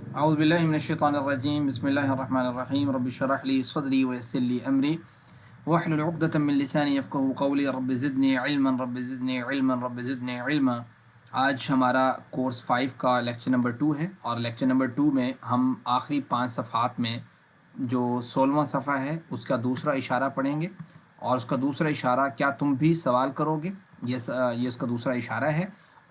اعوذ باللہ من الشیطان الرجیم بسم اللہ الرحمن الرحیم رب اشرح لی صدری ویسر لی امری واحلل عقدۃ من لسانی یفقهوا قولی رب زدنی علما رب زدنی علما رب زدنی علما۔ آج ہمارا کورس 5 کا لیکچر نمبر 2 ہے، اور لیکچر نمبر 2 میں ہم آخری 5 صفحات میں جو 16واں صفحہ ہے اس کا دوسرا اشارہ پڑھیں گے، اور اس کا دوسرا اشارہ کیا تم بھی سوال کرو گے، یہ اس کا دوسرا اشارہ ہے۔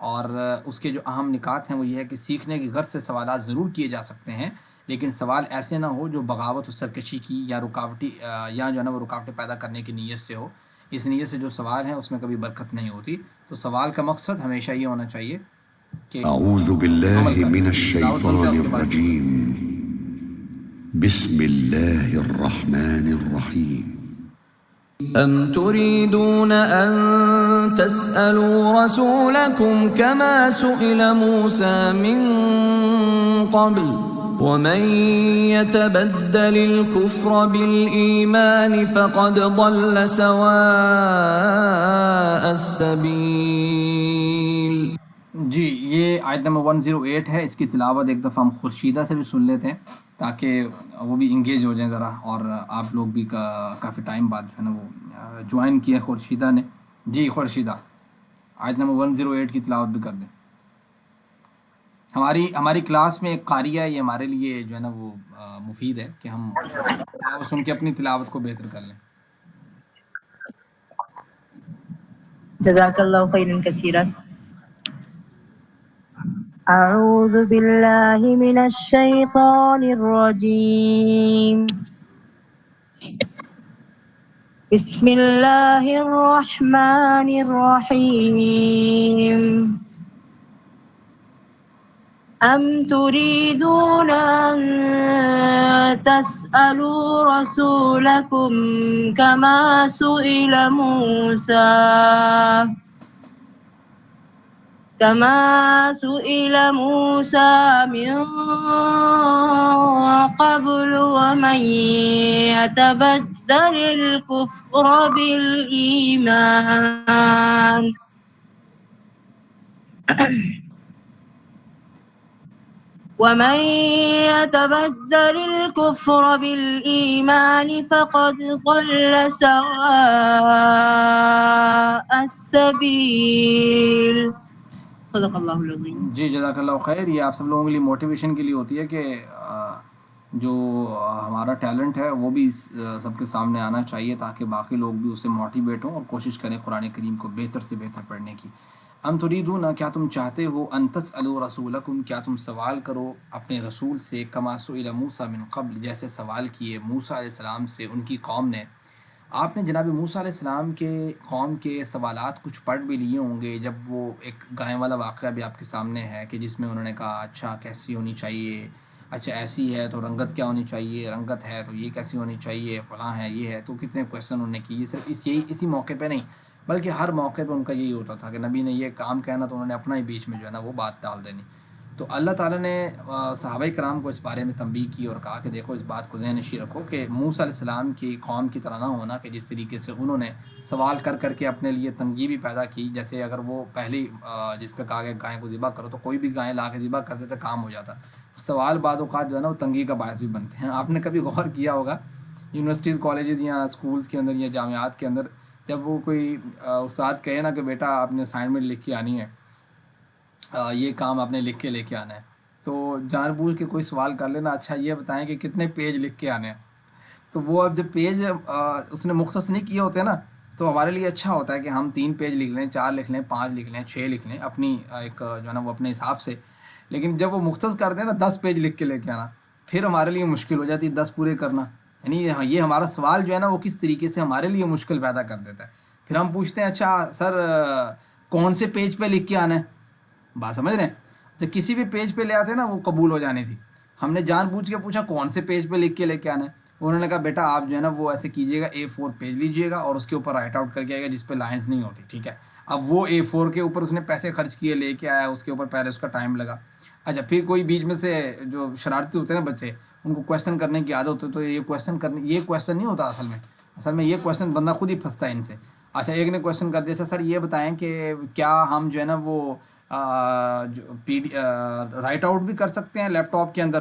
اور اس کے جو اہم نکات ہیں وہ یہ ہے کہ سیکھنے کی غرض سے سوالات ضرور کیے جا سکتے ہیں، لیکن سوال ایسے نہ ہو جو بغاوت و سرکشی کی یا رکاوٹی یا جو ہے نا وہ رکاوٹیں پیدا کرنے کی نیت سے ہو۔ اس نیت سے جو سوال ہیں اس میں کبھی برکت نہیں ہوتی۔ تو سوال کا مقصد ہمیشہ یہ ہونا چاہیے کہ اعوذ عمل باللہ کریں۔ من تلاوت سنتے ہیں الشیطان اس کے بعد شروع کریں۔ الرجیم بسم اللہ الرحمن الرحیم أم تريدون أن تسألوا رسولكم كما سئل موسى من قبل ومن يتبدل الكفر بالإيمان فقد ضل سواء السبيل۔ جی، یہ آیت نمبر 108 ہے۔ اس کی تلاوت ایک دفعہ ہم خورشیدہ سے بھی سن لیتے ہیں تاکہ وہ بھی انگیج ہو جائیں ذرا، اور آپ لوگ بھی کافی ٹائم بعد جو ہے نا وہ جوائن کیا خورشیدہ نے۔ جی خورشیدہ، آیت نمبر 108 کی تلاوت بھی کر دیں۔ ہماری کلاس میں ایک قاریہ ہے، یہ ہمارے لیے جو ہے نا وہ مفید ہے کہ ہم تلاوت سن کے اپنی تلاوت کو بہتر کر لیں۔ جزاک اللہ خیرا کثیرا۔ اعوذ باللہ من الشیطان الرجیم، بسم اللہ الرحمن الرحیم۔ ام تريدون أن تسألوا رسولكم كما سئل موسى من قبل ومن يتبدل الكفر بالإيمان فقد ضل سواء السبيل۔ صدق اللہ العظیم۔ جی جزاک اللہ خیر۔ یہ آپ سب لوگوں کے لیے موٹیویشن کے لیے ہوتی ہے کہ جو ہمارا ٹیلنٹ ہے وہ بھی سب کے سامنے آنا چاہیے تاکہ باقی لوگ بھی اس سے موٹیویٹ ہوں اور کوشش کریں قرآن کریم کو بہتر سے بہتر پڑھنے کی۔ ام تریدون، کیا تم چاہتے ہو، ان تسألوا رسولکم، کیا تم سوال کرو اپنے رسول سے، کما سئل موسیٰ من قبل، جیسے سوال کیے موسیٰ علیہ السلام سے ان کی قوم نے۔ آپ نے جناب موسیٰ علیہ السلام کے قوم کے سوالات کچھ پڑھ بھی لیے ہوں گے، جب وہ ایک گائے والا واقعہ بھی آپ کے سامنے ہے کہ جس میں انہوں نے کہا اچھا کیسی ہونی چاہیے، اچھا ایسی ہے تو رنگت کیا ہونی چاہیے، رنگت ہے تو یہ کیسی ہونی چاہیے، فلاں ہے یہ ہے، تو کتنے کویشچن انہوں نے کیے۔ صرف اسی موقع پہ نہیں بلکہ ہر موقع پہ ان کا یہی ہوتا تھا کہ نبی نے یہ کام کہنا تو انہوں نے اپنا ہی بیچ میں جو ہے نا وہ بات ڈال دینی۔ تو اللہ تعالیٰ نے صحابہ کرام کو اس بارے میں تنبیہ کی اور کہا کہ دیکھو اس بات کو ذہن نشین رکھو کہ موسیٰ علیہ السلام کی قوم کی طرح نہ ہونا کہ جس طریقے سے انہوں نے سوال کر کے اپنے لیے تنگی بھی پیدا کی۔ جیسے اگر وہ پہلی جس پہ کہا کہ گائے کو ذبح کرو تو کوئی بھی گائے لا کے ذبح کر دیتے کام ہو جاتا۔ سوال بعض اوقات جو ہے نا وہ تنگی کا باعث بھی بنتے ہیں۔ آپ نے کبھی غور کیا ہوگا یونیورسٹیز کالجز یا اسکولز کے اندر یا جامعات کے اندر، جب وہ کوئی استاد کہے نا کہ بیٹا آپ نے اسائنمنٹ لکھ کے آنی ہے، یہ کام آپ نے لکھ کے لے کے آنا ہے، تو جان بوجھ کے کوئی سوال کر لینا اچھا یہ بتائیں کہ کتنے پیج لکھ کے آنے ہیں۔ تو وہ اب جب پیج اس نے مختص نہیں کیے ہوتے نا تو ہمارے لیے اچھا ہوتا ہے کہ ہم 3 پیج لکھ لیں، 4 لکھ لیں، 5 لکھ لیں، 6 لکھ لیں اپنی ایک جو ہے نا وہ اپنے حساب سے۔ لیکن جب وہ مختص کر دیں نا 10 پیج لکھ کے لے کے آنا، پھر ہمارے لیے مشکل ہو جاتی ہے 10 پورے کرنا۔ یعنی یہ ہمارا سوال جو ہے نا وہ کس طریقے سے ہمارے لیے مشکل پیدا کر دیتا ہے۔ پھر ہم پوچھتے ہیں اچھا سر کون سے پیج پہ لکھ کے آنا ہے، بات سمجھ رہے ہیں؟ جب کسی بھی پیج پہ لے آتے نا وہ قبول ہو جانی تھی۔ ہم نے جان بوجھ کے پوچھا کون سے پیج پہ لکھ کے آنا ہے، انہوں نے کہا بیٹا آپ جو ہے نا وہ ایسے کیجیے گا، A4 پیج لیجیے گا اور اس کے اوپر رائٹ آؤٹ کر کے آئے گا جس پہ لائنز نہیں ہوتی، ٹھیک ہے۔ اب وہ A4 کے اوپر اس نے پیسے خرچ کیے، لے کے آیا، اس کے اوپر پہلے اس کا ٹائم لگا۔ اچھا پھر کوئی بیچ میں سے جو شرارتی ہوتے ہیں نا بچے، ان کو کویشچن کرنے کی عادت ہوتی ہے، تو یہ کویشچن نہیں ہوتا اصل میں یہ کویشچن بندہ خود ہی پھنستا ہے ان سے۔ اچھا ایک نے کویشچن کر دیا، اچھا سر یہ بتائیں کہ کیا ہم جو ہے نا وہ رائٹ آؤٹ بھی کر سکتے ہیں لیپ ٹاپ کے اندر؟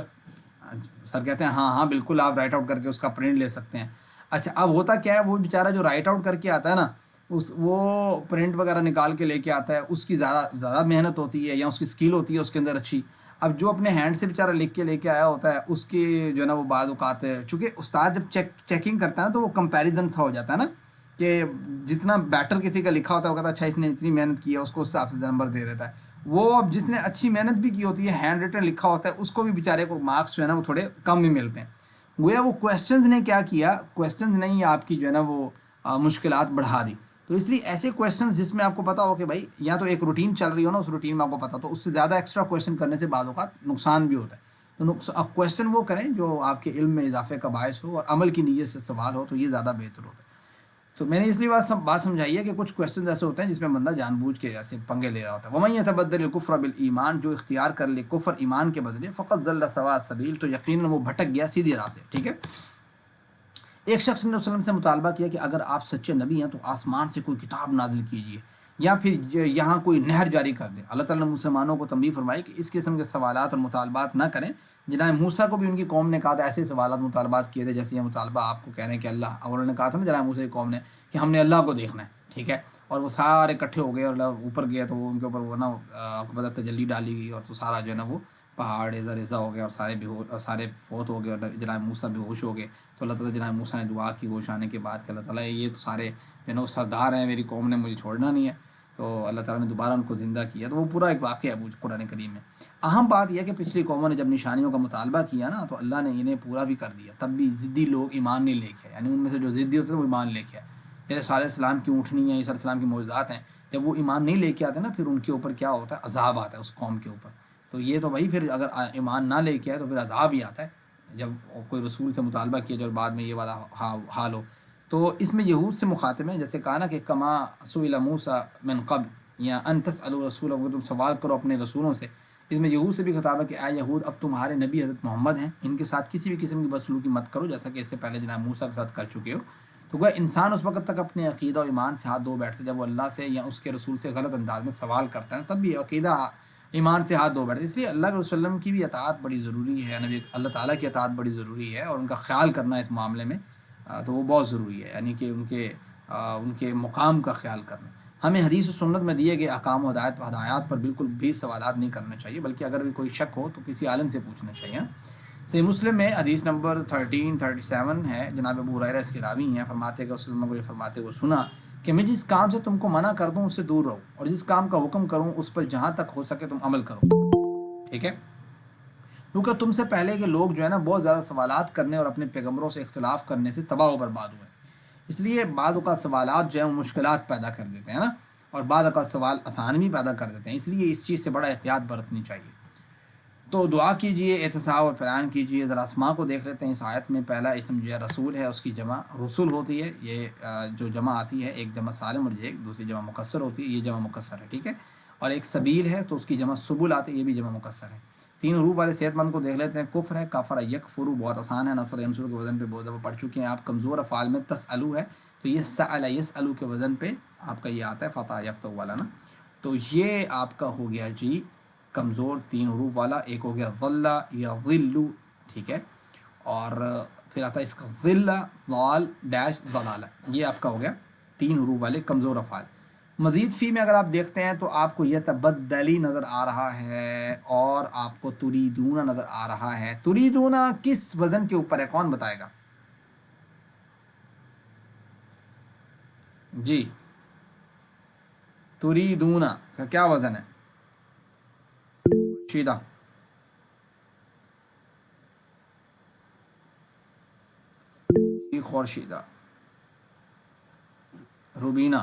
سر کہتے ہیں ہاں بالکل آپ رائٹ آؤٹ کر کے اس کا پرنٹ لے سکتے ہیں. اچھا اب ہوتا کیا ہے، وہ بیچارہ جو رائٹ آؤٹ کر کے آتا ہے نا، وہ پرنٹ وغیرہ نکال کے لے کے آتا ہے، اس کی زیادہ محنت ہوتی ہے یا اس کی اسکل ہوتی ہے اس کے اندر اچھی. اب جو اپنے ہینڈ سے بیچارہ لکھ کے لے کے آیا ہوتا ہے، اس کے جو ہے نا وہ بعض اوقات چونکہ استاد جب چیکنگ کرتا ہے نا تو وہ کمپیریزن سا ہو جاتا ہے نا، کہ جتنا بیٹر کسی کا لکھا ہوتا ہے وہ کہتا ہے اچھا اس نے اتنی محنت کی ہے، اس کو اس حساب سے نمبر دے دیتا ہے. وہ اب جس نے اچھی محنت بھی کی ہوتی ہے، ہینڈ ریٹن لکھا ہوتا ہے، اس کو بھی بیچارے کو مارکس جو ہے نا وہ تھوڑے کم بھی ملتے ہیں. گویا وہ کویسچنز نے کیا کیا، کویسچنز نے ہی آپ کی جو ہے نا وہ مشکلات بڑھا دی. تو اس لیے ایسے کویسچنز جس میں آپ کو پتا ہو کہ بھائی یا تو ایک روٹین چل رہی ہو نا، اس روٹین میں آپ کو پتا، تو اس سے زیادہ ایکسٹرا کویسچن کرنے سے بعض اوقات نقصان بھی ہوتا ہے. تو اب کویسچن وہ کریں جو آپ کے علم میں اضافے کا باعث ہو اور عمل کی نیت سے سوال ہو، تو یہ زیادہ بہتر ہوتا ہے. تو میں نے اس لیے بات سمجھائی ہے کہ کچھ کویسچنز ایسے ہوتے ہیں جس میں بندہ جان بوجھ کے ایسے پنگے لے رہا ہوتا ہے. وَمَن يَتَبَدَّلِ الْكُفْرَ بِالْإِيمَانِ، جو اختیار کر لے کفر ایمان کے بدلے، فقط ضل سواء السبیل، تو یقیناً وہ بھٹک گیا سیدھی راہ سے. ٹھیک ہے. ایک شخص نے وسلم سے مطالبہ کیا کہ اگر آپ سچے نبی ہیں تو آسمان سے کوئی کتاب نازل کیجیے یا پھر یہاں کوئی نہر جاری کر دیں. اللہ تعالیٰ نے مسلمانوں کو تنبیہ فرمائی کہ اس قسم کے سوالات اور مطالبات نہ کریں. جناب موسیٰ کو بھی ان کی قوم نے کہا تھا ایسے سوالات مطالبات کیے تھے جیسے یہ مطالبہ آپ کو کہہ رہے ہیں کہ اللہ، اور انہوں نے کہا تھا نا جناب موسیٰ کی قوم نے کہ ہم نے اللہ کو دیکھنا ہے. ٹھیک ہے. اور وہ سارے اکٹھے ہو گئے اور اللہ اوپر گئے تو وہ ان کے اوپر وہ نا آپ کو پتہ تجلی ڈالی گئی، اور تو سارا جو ہے نا وہ پہاڑ ریزہ ہو گیا اور سارے فوت ہو گئے اور جناب موسیٰ بے ہوش ہو گئے. تو اللہ تعالیٰ جناب موسیٰ نے دعا کی ہوش آنے کے بعد کہ اللہ تعالیٰ یہ تو سارے جو ہے نا وہ سردار ہیں، میری قوم نے مجھے چھوڑنا نہیں ہے. تو اللہ تعالیٰ نے دوبارہ ان کو زندہ کیا. تو وہ پورا ایک واقعہ ہے قرآن کریم میں. اہم بات یہ ہے کہ پچھلی قوموں نے جب نشانیوں کا مطالبہ کیا نا، تو اللہ نے انہیں پورا بھی کر دیا. تب بھی ضدی لوگ ایمان نہیں لے کے آئے، یعنی ان میں سے جو ضدی ہوتے ہیں وہ ایمان لے کے آئے. جیسے صالح السلام کی اونٹنی ہے، عیسیٰ علیہ السلام کی معجزات ہیں، جب وہ ایمان نہیں لے کے آتے نا، پھر ان کے اوپر کیا ہوتا ہے، عذاب آتا ہے اس قوم کے اوپر. تو یہ تو بھائی پھر اگر ایمان نہ لے کے آئے تو پھر عذاب ہی آتا ہے جب کوئی رسول سے مطالبہ کیا جو بعد میں یہ والا حال ہو. تو اس میں یہود سے مخاطب ہیں، جیسے کہا نا کہ کما سئل موسیٰ من قبل، یا ان تسألوا رسول، اگر تم سوال کرو اپنے رسولوں سے. اس میں یہود سے بھی خطاب ہے کہ اے یہود، اب تمہارے نبی حضرت محمد ہیں، ان کے ساتھ کسی بھی قسم کی بدسلوکی مت کرو جیسا کہ اس سے پہلے جناب موسیٰ کے ساتھ کر چکے ہو. تو وہ انسان اس وقت تک اپنے عقیدہ و ایمان سے ہاتھ دھو بیٹھتے جب وہ اللہ سے یا اس کے رسول سے غلط انداز میں سوال کرتا ہے، تب بھی عقیدہ ایمان سے ہاتھ دھو بیٹھتے. اس لیے اللہ کے رسول وسلم کی بھی اطاعت بڑی ضروری ہے، نبی اللہ تعالیٰ کی اطاعت بڑی ضروری ہے، اور ان کا خیال کرنا اس معاملے میں تو وہ بہت ضروری ہے، یعنی کہ ان کے مقام کا خیال کرنا. ہمیں حدیث و سنت میں دیے گئے احکام و ہدایات پر بالکل بھی سوالات نہیں کرنے چاہیے، بلکہ اگر بھی کوئی شک ہو تو کسی عالم سے پوچھنا چاہیے. صحیح مسلم میں حدیث نمبر 1337 ہے، جناب ابو ہریرہ اس کے راوی ہیں، فرماتے کہ رسول اللہ کو یہ فرماتے ہوئے سنا کہ میں جس کام سے تم کو منع کر دوں اس سے دور رہو، اور جس کام کا حکم کروں اس پر جہاں تک ہو سکے تم عمل کرو. ٹھیک ہے. کیونکہ تم سے پہلے کے لوگ جو ہے نا بہت زیادہ سوالات کرنے اور اپنے پیغمبروں سے اختلاف کرنے سے تباہ و برباد ہوئے. اس لیے بعض اوقات سوالات جو ہیں وہ مشکلات پیدا کر دیتے ہیں نا، اور بعض اوقات سوال آسان بھی پیدا کر دیتے ہیں. اس لیے اس چیز سے بڑا احتیاط برتنی چاہیے. تو دعا کیجئے، احتساب اور پلان کیجئے. ذرا اسماء کو دیکھ لیتے ہیں. اس آیت میں پہلا اسم جو ہے رسول ہے، اس کی جمع رسول ہوتی ہے. یہ جو جمع آتی ہے ایک جمع سالم اور ایک دوسری جمع مکسر ہوتی ہے، یہ جمع مکسر ہے. ٹھیک ہے. اور ایک سبیل ہے تو اس کی جمع سبل آتی ہے، یہ بھی جمع مکسر ہے. 3 حروف والے صحت مند کو دیکھ لیتے ہیں. کفر ہے، کفر یکفر، بہت آسان ہے. نصر ینصر کے وزن پہ بہت دفعہ پڑھ چکے ہیں آپ. کمزور افعال میں تسألو ہے، تو یہ سأل یسألو کے وزن پہ آپ کا یہ آتا ہے فتح یفتح والا نا. تو یہ آپ کا ہو گیا جی کمزور 3 حروف والا. ایک ہو گیا ظل یا ظل. ٹھیک ہے. اور پھر آتا ہے اس کا ظل ضال ڈیش ضلال، یہ آپ کا ہو گیا 3 حروف والے کمزور افعال. مزید فی میں اگر آپ دیکھتے ہیں تو آپ کو یہ تبدلی نظر آ رہا ہے اور آپ کو تریدون نظر آ رہا ہے. تریدون کس وزن کے اوپر ہے، کون بتائے گا جی؟ تریدون کا کیا وزن ہے شیدہ؟ خورشیدہ، روبینہ.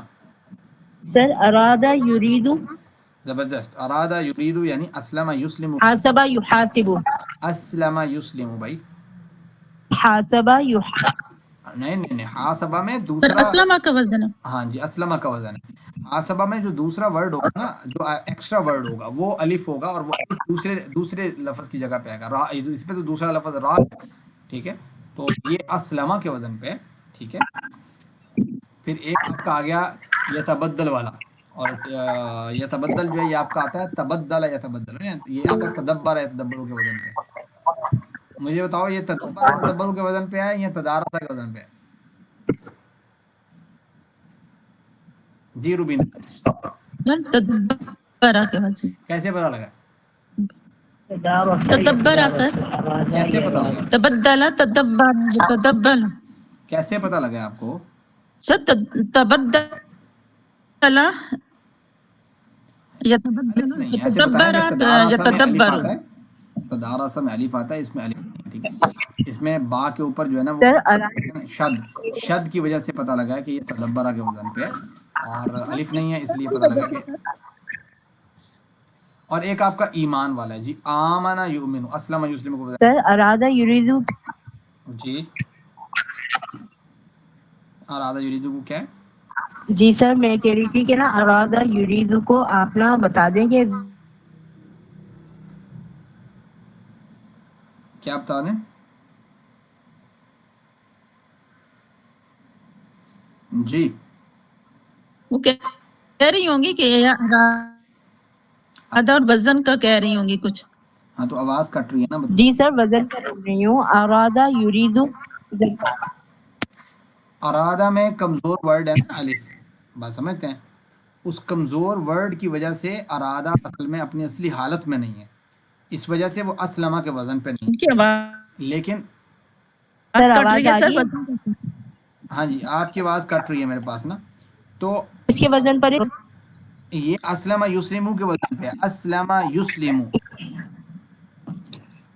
سر ارادہ یریدو. زبردست. ارادہ یریدو یعنی اسلم یسلم. حاسبہ یحاسبو. اسلم یسلم بھائی. حاسبہ نہیں حاسبہ میں دوسرا اسلمہ کا وزن ہے. ہاں جی اسلمہ کا وزن ہے. حاسبہ میں جو دوسرا ورڈ ہوگا نا، جو ایکسٹرا ورڈ ہوگا وہ الف ہوگا، اور وہ دوسرے لفظ کی جگہ پہ آئے گا. را، اس پہ تو دوسرا لفظ را. ٹھیک ہے. تو یہ اسلمہ کے وزن پہ. ٹھیک ہے. پھر ایک آپ کا آ گیا یتبدل والا، اور یتبدل جو ہے یہ آپ کا آتا ہے تبدل یتبدل، یہ آتا ہے تدبر ہے تدبروں کے وزن پہ. مجھے بتاؤ یہ تدبر ہے تدبروں کے وزن پہ ہے یا تدارس کے وزن پہ ہے؟ جی روبین، سر تدبر کے وزن کیسے پتا لگا؟ تدبر سر کیسے پتا لگا؟ تبدل تدبر تدبر کیسے پتا لگا آپ کو؟ سر تبدل الف نہیں، ایسے بتائیں کہ يتدبر تدارس میں الف يتدبر آتا ہے، تدارس میں الف آتا ہے، اس میں الف نہیں ہے، ٹھیک ہے. اس میں با کے اوپر جو ہے نا وہ سر شد کی وجہ سے پتا لگا ہے کہ یہ تدبرہ کے وزن پہ ہے، اور الف نہیں ہے اس لیے پتا لگا کہ. اور ایک آپ کا ایمان والا ہے جی، آمنا یؤمن، اسلم یسلم کو سر ارادہ یریدو جی. ارادہ یریدو کو کیا ہے؟ جی سر میں کہہ رہی تھی کہ نا ارادہ یریدو کو آپ نا بتا دیں گے. کیا بتا دیں؟ جی وہ کہہ رہی ہوں گی کہ ارادہ اور وزن کا کہہ رہی ہوں گی کچھ. ہاں تو آواز کٹ رہی ہے نا. جی سر وزن کا بول رہی ہوں ارادہ یریدو. ارادہ میں کمزور ورڈ ہے نا الف، بات سمجھتے ہیں؟ اس کمزور ورڈ کی وجہ سے ارادہ اصل میں اپنی اصلی حالت میں نہیں ہے، اس وجہ سے وہ اسلمہ کے وزن پہ نہیں ان کی ہے. آواز لیکن کٹ رہی ہے سر. ہاں جی آپ کی آواز کٹ رہی ہے میرے پاس نا. تو اس کے وزن پر یہ اسلمہ یسلمو کے وزن پہ ہے، اسلمہ یسلمو.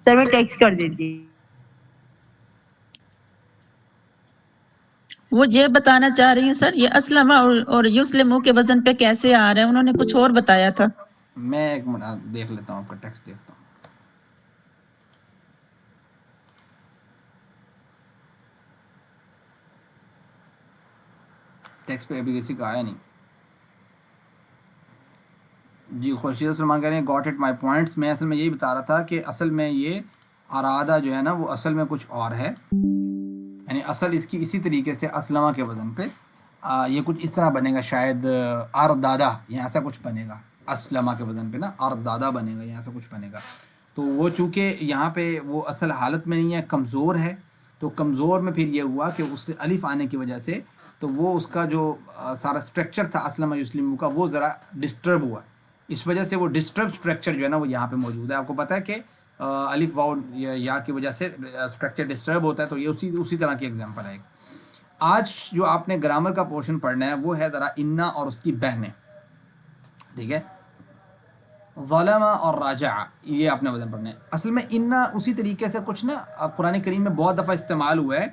سر میں ٹیکسٹ کر دیتی. وہ یہ بتانا چاہ رہی ہیں سر یہ اسلمہ اور یسلمو کے وزن پہ کیسے آ رہے ہیں، انہوں نے کچھ اور بتایا تھا. میں ایک منٹ دیکھ لیتا ہوں، آپ کا ٹیکسٹ دیکھتا ہوں. ٹیکسٹ پہ ابھی کسی کا آیا نہیں. جی خورشید سلمان کہہ رہے ہیں گاٹ اٹ مائی پوائنٹس. میں اصل میں یہی بتا رہا تھا کہ اصل میں یہ ارادہ جو ہے نا وہ اصل میں کچھ اور ہے، یعنی اصل اس کی اسی طریقے سے اسلمہ کے وزن پہ یہ کچھ اس طرح بنے گا، شاید اردادا یا ایسا کچھ بنے گا اسلمہ کے وزن پہ نا، اردادا بنے گا یا ایسا کچھ بنے گا. تو وہ چونکہ یہاں پہ وہ اصل حالت میں نہیں ہے، کمزور ہے، تو کمزور میں پھر یہ ہوا کہ اس سے الف آنے کی وجہ سے تو وہ اس کا جو سارا سٹرکچر تھا اسلمہ یسلمو کا وہ ذرا ڈسٹرب ہوا، اس وجہ سے وہ ڈسٹرب سٹرکچر جو ہے نا وہ یہاں پہ موجود ہے. آپ کو پتہ ہے کہ الف واؤ یا کی وجہ سے سٹرکچر ڈسٹرب ہوتا ہے، تو یہ اسی طرح کی ایگزامپل ہے. آج جو آپ نے گرامر کا پورشن پڑھنا ہے وہ ہے ذرا انا اور اس کی بہنیں، ٹھیک ہے؟ ظلم اور راجع، یہ آپ نے وزن پڑھنا ہے. اصل میں انا اسی طریقے سے کچھ نا قرآن کریم میں بہت دفعہ استعمال ہوا ہے،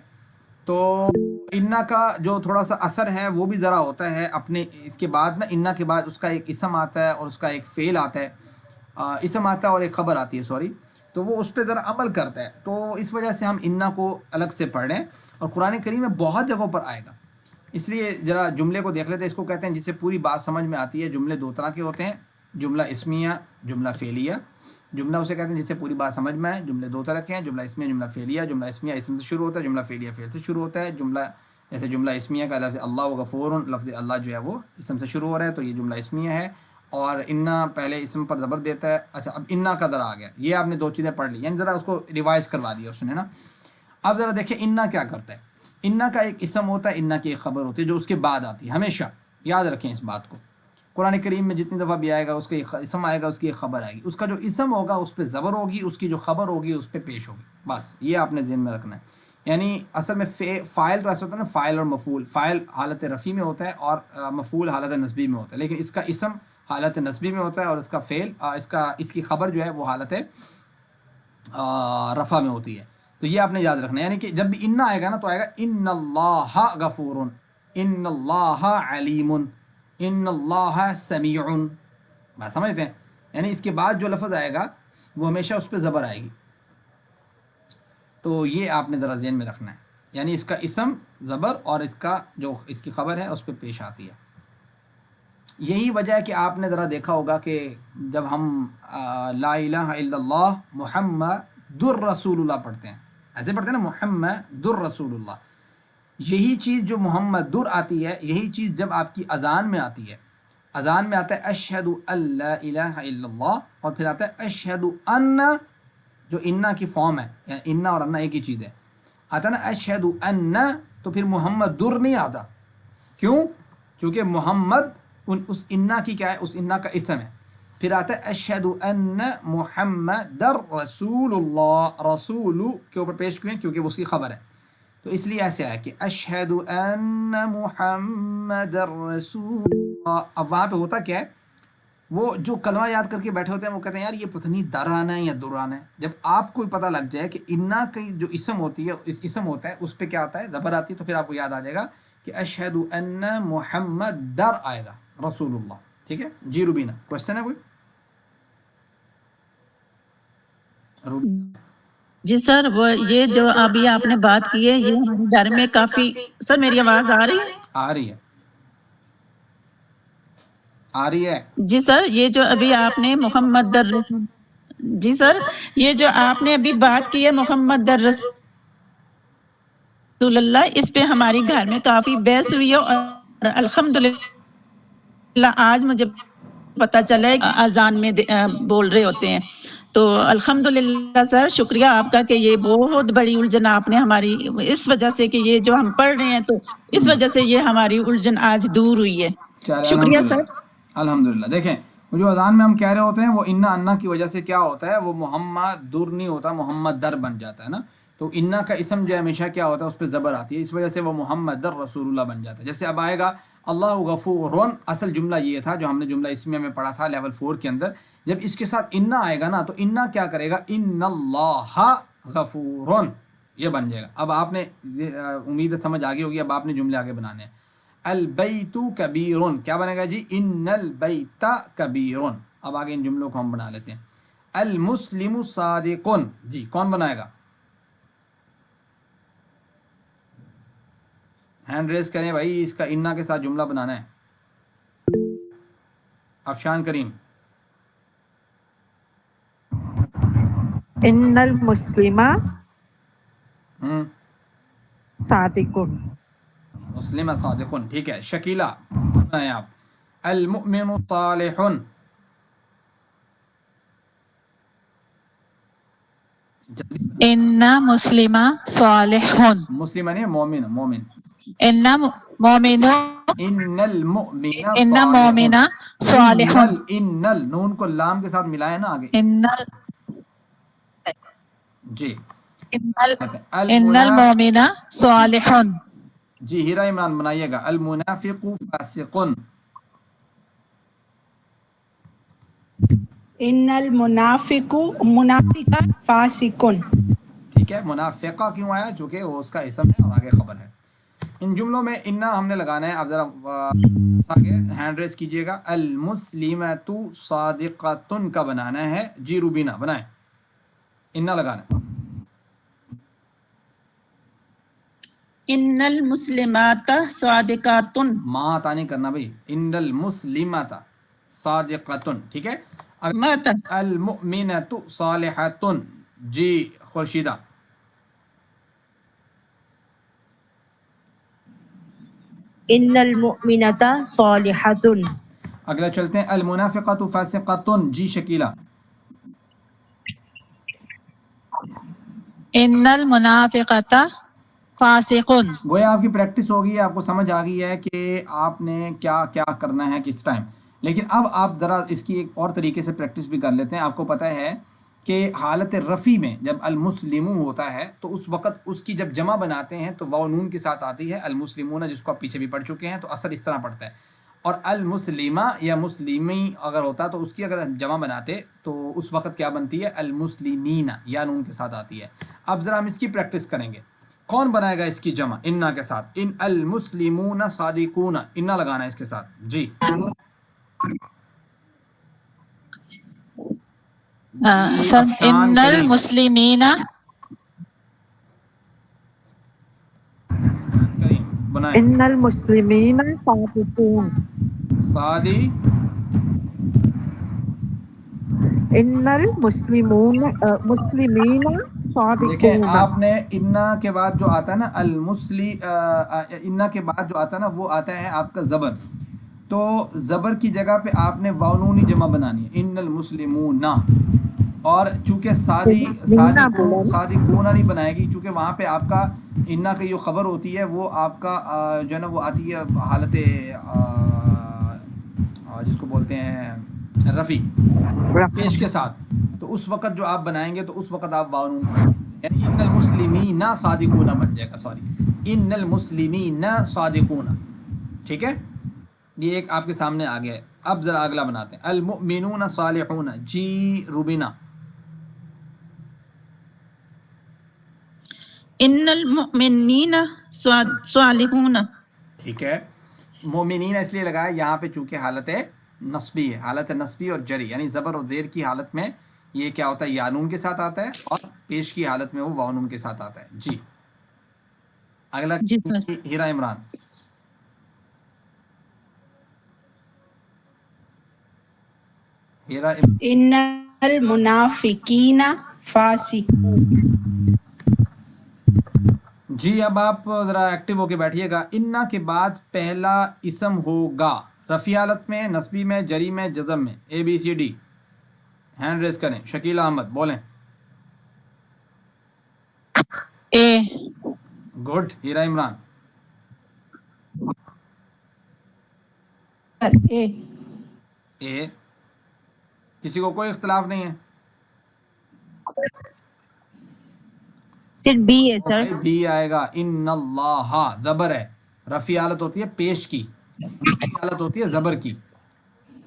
تو انا کا جو تھوڑا سا اثر ہے وہ بھی ذرا ہوتا ہے اپنے اس کے بعد نا، انا کے بعد اس کا ایک اسم آتا ہے اور اس کا ایک فعل آتا ہے، اسم آتا ہے اور ایک خبر آتی ہے، سوری، تو وہ اس پہ ذرا عمل کرتا ہے. تو اس وجہ سے ہم انا کو الگ سے پڑھ رہے ہیں، اور قرآن کریم میں بہت جگہوں پر آئے گا. اس لیے ذرا جملے کو دیکھ لیتے ہیں. اس کو کہتے ہیں جس سے پوری بات سمجھ میں آتی ہے. جملے دو طرح کے ہوتے ہیں، جملہ اسمیہ، جملہ فعلیہ. جملہ اسے کہتے ہیں جس سے پوری بات سمجھ میں آئے. جملے دو طرح کے ہیں، جملہ اسمیہ، جملہ فعلیہ. جملہ اسمیہ اسم سے شروع ہوتا ہے، جملہ فعلیہ فعل سے شروع ہوتا ہے. جملہ جیسے جملہ اسمیہ کا لفظ اللہ غفور، لفظ اللہ جو ہے وہ اسم سے شروع ہو رہا ہے، تو یہ جملہ اسمیہ ہے. اور انا پہلے اسم پر زبر دیتا ہے. اچھا اب انا کا ذرا آ گیا، یہ آپ نے دو چیزیں پڑھ لی، یعنی ذرا اس کو ریوائز کروا دیا اس نے نا. اب ذرا دیکھیں انا کیا کرتا ہے. انا کا ایک اسم ہوتا ہے، انا کی ایک خبر ہوتی ہے جو اس کے بعد آتی ہے. ہمیشہ یاد رکھیں اس بات کو، قرآن کریم میں جتنی دفعہ بھی آئے گا اس کا ایک اسم آئے گا، اس کی ایک خبر آئے گی. اس کا جو اسم ہوگا اس پہ زبر ہوگی، اس کی جو خبر ہوگی اس پہ پیش ہوگی. بس یہ آپ نے ذہن میں رکھنا ہے. یعنی اصل میں فاعل تو ایسا ہوتا ہے نا، فاعل اور مفعول. فاعل حالت رفیع میں ہوتا ہے اور مفعول حالت نصبی میں ہوتا ہے، لیکن اس کا اسم حالت نصبی میں ہوتا ہے اور اس کا فعل اس کی خبر جو ہے وہ حالت رفع میں ہوتی ہے. تو یہ آپ نے یاد رکھنا ہے. یعنی کہ جب بھی انا آئے گا نا تو آئے گا ان اللہ غفور، ان اللہ علیم، ان اللہ سمیع. بات سمجھتے ہیں؟ یعنی اس کے بعد جو لفظ آئے گا وہ ہمیشہ اس پہ زبر آئے گی. تو یہ آپ نے ذرا ذہن میں رکھنا ہے. یعنی اس کا اسم زبر اور اس کا جو اس کی خبر ہے اس پہ پیش آتی ہے. یہی وجہ ہے کہ آپ نے ذرا دیکھا ہوگا کہ جب ہم لا الہ الا اللہ محمد الرسول اللہ پڑھتے ہیں، ایسے پڑھتے ہیں نا، محمد الرسول اللہ. یہی چیز جو محمد در آتی ہے، یہی چیز جب آپ کی اذان میں آتی ہے، اذان میں آتا ہے اشہد ان لا الہ الا اللہ، اور پھر آتا ہے اشہد ان، جو انا کی فارم ہے، یعنی انا اور انا ایک ہی چیز ہے، آتا نا اشہد ان، تو پھر محمد در نہیں آتا، کیوں؟ چونکہ محمد اس انا کی کیا ہے، اس انا کا اسم ہے. پھر آتا ہے اشہد ان محمد رسول اللہ، رسول کے اوپر پیش کیوں؟ کیونکہ وہ اس کی خبر ہے، تو اس لیے ایسے آیا کہ اشہد ان محمد رسول اللہ. اب وہاں پہ ہوتا کیا ہے، وہ جو کلمہ یاد کر کے بیٹھے ہوتے ہیں وہ کہتے ہیں یار یہ پتہ نہیں در آنا ہے یا در آنا ہے. جب آپ کو پتہ لگ جائے کہ انا کی جو اسم ہوتی ہے، اس اسم ہوتا ہے، اس پہ کیا آتا ہے، زبر آتی ہے، تو پھر آپ کو یاد آ جائے گا کہ اشہد ان محمد در آئے گا رسول اللہ. ٹھیک ہے جی روبینہ، کوشچن ہے کوئی؟ جی سر، وہ یہ جو ابھی آپ نے بات کی ہے، یہ ہمارے گھر میں کافی. سر میری آواز آ رہی ہے؟ آ رہی ہے، آ رہی ہے. جی سر، یہ جو ابھی آپ نے محمد در، جی سر یہ جو آپ نے ابھی بات کی ہے محمد در رسول اللہ، اس پہ ہماری گھر میں کافی بحث ہوئی ہے، اور الحمدللہ آج مجھے پتہ چلا ہے کہ اذان میں بول رہے ہوتے ہیں. تو الحمدللہ سر، شکریہ آپ کا کہ یہ بہت بڑی الجھن آپ نے ہماری، اس وجہ سے کہ یہ جو ہم پڑھ رہے ہیں تو اس وجہ سے یہ ہماری الجھن آج دور ہوئی ہے. چلے شکریہ سر. الحمدللہ. دیکھیں وہ جو اذان میں ہم کہہ رہے ہوتے ہیں وہ انا انا کی وجہ سے کیا ہوتا ہے، وہ محمد در نہیں ہوتا، محمد در بن جاتا ہے نا. تو انا کا اسم جو ہے ہمیشہ کیا ہوتا ہے، اس پہ زبر آتی ہے، اس وجہ سے وہ محمد در رسول اللہ بن جاتا ہے. جیسے اب آئے گا اللہ غفور، اصل جملہ یہ تھا جو ہم نے جملہ اسمیہ میں پڑھا تھا لیول 4 کے اندر. جب اس کے ساتھ انا آئے گا نا تو انا کیا کرے گا، ان اللہ غفور، یہ بن جائے گا. اب آپ نے امید ہے سمجھ آگے ہوگی، اب آپ نے جملے آگے بنانے ہیں. البیت کبیر، کیا بنے گا جی، ان البیت کبیر. اب آگے ان جملوں کو ہم بنا لیتے ہیں. المسلم صادق، جی کون بنائے گا، ہینڈ ریز کریں بھائی، اس کا انا کے ساتھ جملہ بنانا ہے. افشان کریم. ان المسلم صادق، مسلم صادق، ٹھیک ہے. شکیلہ بنائیں آپ. المؤمن صالح، ان مسلم صالحون، مسلم نہیں مومن، مومن. ان مومن، ان المؤمن ان صالح، مومن صالحون، ان نون کو لام کے ساتھ ملائے نا آگے، ان جی. المومن صالحون، جی ہیرا عمران بنائیے گا. المنافق فاسق، ان المنافق فاسق. ٹھیک ہے. منافقہ کیوں آیا، چونکہ وہ اس کا اسم ہے اور آگے خبر ہے. ان جملوں میں انا ہم نے لگانا ہے. اب ذرا آگے ہینڈ ریز کیجئے گا. المسلمۃ صادقۃ کا بنانا ہے. جی روبینہ بنائیں، انا لگانا ہے. ان المسلمات صادقات، ماں تا نہیں کرنا بھائی، ان المسلمات صادقۃ، ٹھیک ہے. اب مات، المؤمنۃ صالحۃ. جی خورشیدہ. ان المؤمنۃ صالحۃ. اگلا چلتے ہیں. المنافقۃ فاسقۃ. جی شکیلہ. ان المنافقۃ فاسقون. گویا آپ کی پریکٹس ہو گئی ہے، آپ کو سمجھ آ گئی ہے کہ آپ نے کیا کیا کرنا ہے کس ٹائم. لیکن اب آپ ذرا اس کی ایک اور طریقے سے پریکٹس بھی کر لیتے ہیں. آپ کو پتہ ہے کہ حالت رفع میں جب المسلم ہوتا ہے تو اس وقت اس کی جب جمع بناتے ہیں تو واو نون کے ساتھ آتی ہے المسلمون، جس کو آپ پیچھے بھی پڑھ چکے ہیں، تو اثر اس طرح پڑتا ہے. اور المسلمہ یا مسلمی اگر ہوتا تو اس کی اگر جمع بناتے تو اس وقت کیا بنتی ہے، المسلمین، یا نون کے ساتھ آتی ہے. اب ذرا ہم اس کی پریکٹس کریں گے. کون بنائے گا اس کی جمع انا کے ساتھ، ان المسلمون صادقون، انا لگانا ہے اس کے ساتھ. جی سر افشان ان کریم. المسلمین، کریم بنائیں. ان المسلمین صادقون. صادی، ان المسلمون مسلمین دیکھیں صادقون. آپ نے انا کے بعد جو آتا ہے نا انا کے بعد جو آتا ہے نا وہ آتا ہے آپ کا زبر. تو زبر کی جگہ پہ آپ نے واو نون جمع بنانی ہے، ان المسلمون، اور چونکہ سادی کونا نہیں بنائے گی، چونکہ وہاں پہ آپ کا انا کی جو خبر ہوتی ہے وہ آپ کا جو ہے نا وہ آتی ہے حالت جس کو بولتے ہیں رفع، پیش کے ساتھ، تو اس وقت جو آپ بنائیں گے تو اس وقت آپ واو نون، یعنی ان المسلمین صادقون بن جائے گا، سوری ان المسلمین صادقون، ٹھیک ہے، یہ ایک آپ کے سامنے آ گیا ہے۔ اب ذرا اگلا بناتے ہیں، المؤمنون صالحون، جی روبینہ، ان المؤمنین صالحون، ٹھیک ہے، مومنین اس لیے لگایا یہاں پہ چونکہ حالت نصبی ہے، حالت نصبی اور جری یعنی زبر اور زیر کی حالت میں یہ کیا ہوتا ہے، یا نون کے ساتھ آتا ہے، اور پیش کی حالت میں وہ واو نون کے ساتھ آتا ہے۔ جی اگلا جی سر. ہیرا عمران، ہیرا ان المنافقین فاسقون، جی اب آپ ذرا ایکٹیو ہو کے بیٹھیے گا۔ انا کے بعد پہلا اسم ہوگا رفیع حالت میں، نصبی میں، جری میں، جزم میں، A B C D, hand raise کریں۔ شکیل احمد بولیں۔ اے. گڈ، ہیرا عمران، اے، اے، کسی کو کوئی اختلاف نہیں ہے؟ صرف بی ہے تو سر. بھائی بی آئے گا، ان اللہ زبر ہے، رفیع حالت ہوتی ہے پیش کی، نصبی حالت ہوتی ہے زبر کی،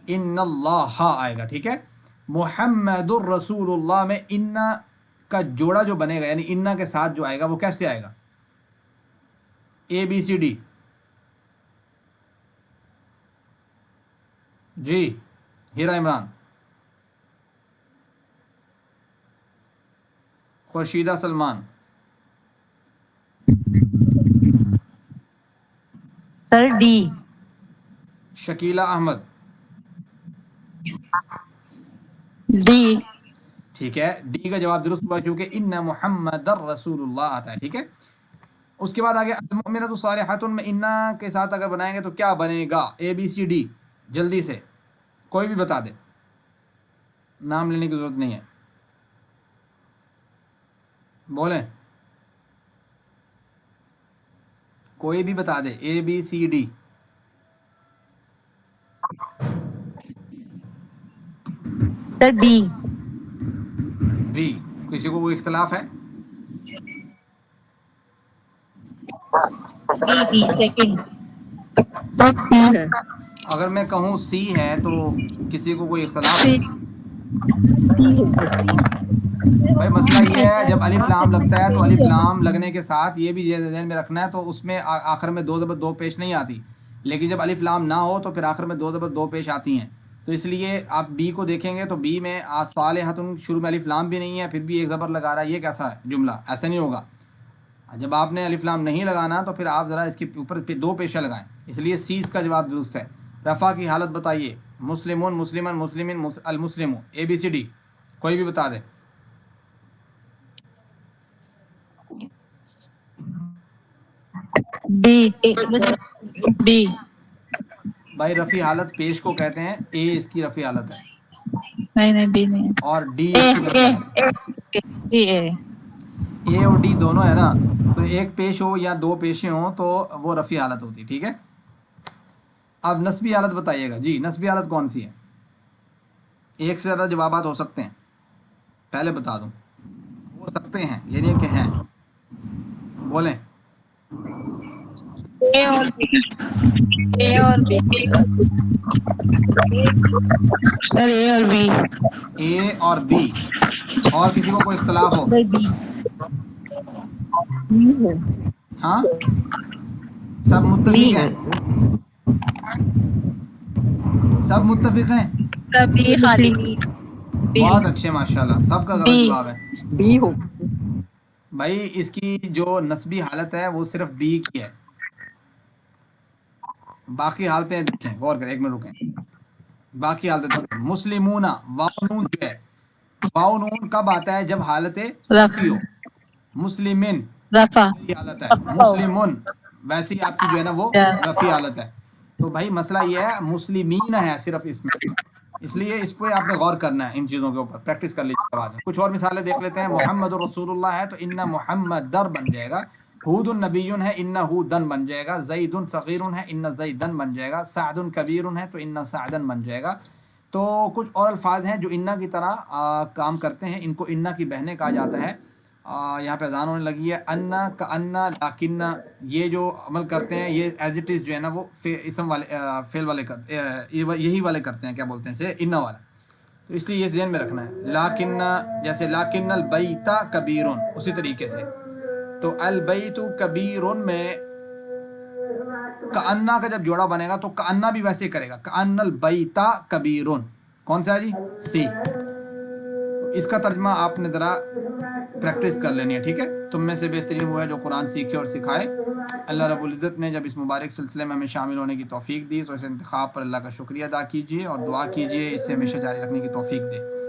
ان اللہ آئے گا، ٹھیک ہے۔ محمد الرسول اللہ میں انا کا جوڑا جو بنے گا، یعنی انا کے ساتھ جو آئے گا وہ کیسے آئے گا؟ اے بی سی ڈی، جی ہیرا عمران، خورشیدہ سلمان، سر ڈی. شکیلہ احمد، ڈی. ٹھیک ہے، ڈی کا جواب درست ہوا کیونکہ ان محمد الرسول اللہ آتا ہے، ٹھیک ہے۔ اس کے بعد آگے المؤمنۃ صالحۃ میں انا کے ساتھ اگر بنائیں گے تو کیا بنے گا؟ اے بی سی ڈی، جلدی سے کوئی بھی بتا دے، نام لینے کی ضرورت نہیں ہے، بولیں کوئی بھی بتا دے، A B C D. Sir B. B, کسی کو کوئی اختلاف ہے؟ Be second. سر سی ہے. اگر میں کہوں سی ہے تو کسی کو کوئی اختلاف ہے؟ سی. بھائی مسئلہ یہ ہے جب الف لام لگتا ہے تو الف لام لگنے کے ساتھ یہ بھی ذہن میں رکھنا ہے، تو اس میں آخر میں دو زبر دو پیش نہیں آتی، لیکن جب الف لام نہ ہو تو پھر آخر میں دو زبر دو پیش آتی ہیں، تو اس لیے آپ بی کو دیکھیں گے تو بی میں صالحۃ شروع میں الف لام بھی نہیں ہے، پھر بھی ایک زبر لگا رہا ہے، یہ کیسا ہے جملہ؟ ایسا نہیں ہوگا۔ جب آپ نے الف لام نہیں لگانا تو پھر آپ ذرا اس کے اوپر دو پیشہ لگائیں، اس لیے سی اس کا جواب درست ہے۔ رفع کی حالت بتائیے، مسلمون، مسلمن، مسلمین، المسلم، اے بی سی ڈی، کوئی بھی بتا دے۔ ڈی. ڈی. بھائی رفیع حالت پیش کو کہتے ہیں، اے اس کی رفیع حالت ہے نہیں ڈی نہیں. اور ڈی اے. اس کی رفیع اے. حالت ہے۔ ڈی. اے. اے اور ڈی دونوں ہے نا، تو ایک پیش ہو یا دو پیشیں ہوں تو وہ رفیع حالت ہوتی، ٹھیک ہے۔ اب نسبی حالت بتائیے گا، جی نسبی حالت کون سی ہے؟ ایک سے زیادہ جوابات ہو سکتے ہیں، پہلے بتا دوں، ہو سکتے ہیں یعنی کہ ہیں، بولیں۔ اے اور بی. اے اور بی. سر اے اور بی. اے اور بی، اور کسی کو کوئی اختلاف ہو؟ سر بی. بی ہے. ہاں سب بی متفق ہیں؟ ہے سر. سب متفق ہیں؟ بی خالی. مسلمین. بی. بہت اچھے، ماشاءاللہ، سب کا غلط ڈی. جواب ہے۔ بی ہو. بھائی اس کی جو نسبی حالت ہے وہ صرف بی کی ہے، باقی حالتیں دیکھیں، غور کریں، ایک منٹ رکیں، باقی حالتیں دیکھیں۔ مسلمون، واو نون جو ہے، واو نون کب آتا ہے؟ جب حالت رفع. رفع ہو۔ مسلمن رفع. یہ حالت ہے، مسلمن ویسے ہی آپ کی جو ہے نا وہ رفع حالت ہے۔ تو بھائی مسئلہ یہ ہے مسلمین ہے صرف اس میں، اس لیے اس پہ آپ نے غور کرنا ہے، ان چیزوں کے اوپر پریکٹس کر لیجیے بعد میں۔ کچھ اور مثالیں دیکھ لیتے ہیں۔ محمد رسول اللہ ہے تو ان محمد در بن جائے گا، ہود النبی ہے ان ہودن بن جائے گا، زید صغیر ہے ان زیدن بن جائے گا، سعد کبیر ہے تو ان سعدن بن جائے گا۔ تو کچھ اور الفاظ ہیں جو انا کی طرح کام کرتے ہیں، ان کو انا کی بہنیں کہا جاتا ہے۔ یہاں پہ اذان ہونے لگی ہے۔ انا کا انا لاکن، یہ جو عمل کرتے ہیں یہ ایز اٹ از جو ہے نا وہ اسم والے فعل والے یہی والے کرتے ہیں، کیا بولتے ہیں اسے، انا والا، تو اس لیے یہ ذہن میں رکھنا ہے۔ لاکن جیسے لاکن البیت کبیرن، اسی طریقے سے تو البیت کبیرن میں کأنا کا جب جوڑا بنے گا تو کأنا بھی ویسے کرے گا، کأن البیت کبیرن، کون سا ہے جی، سی۔ اس کا ترجمہ آپ نے ذرا پریکٹس کر لینی ہے، ٹھیک ہے۔ تم میں سے بہترین وہ ہے جو قرآن سیکھے اور سکھائے۔ اللہ رب العزت نے جب اس مبارک سلسلے میں ہمیں شامل ہونے کی توفیق دی تو اس انتخاب پر اللہ کا شکریہ ادا کیجیے اور دعا کیجیے اس سے ہمیشہ جاری رکھنے کی توفیق دے۔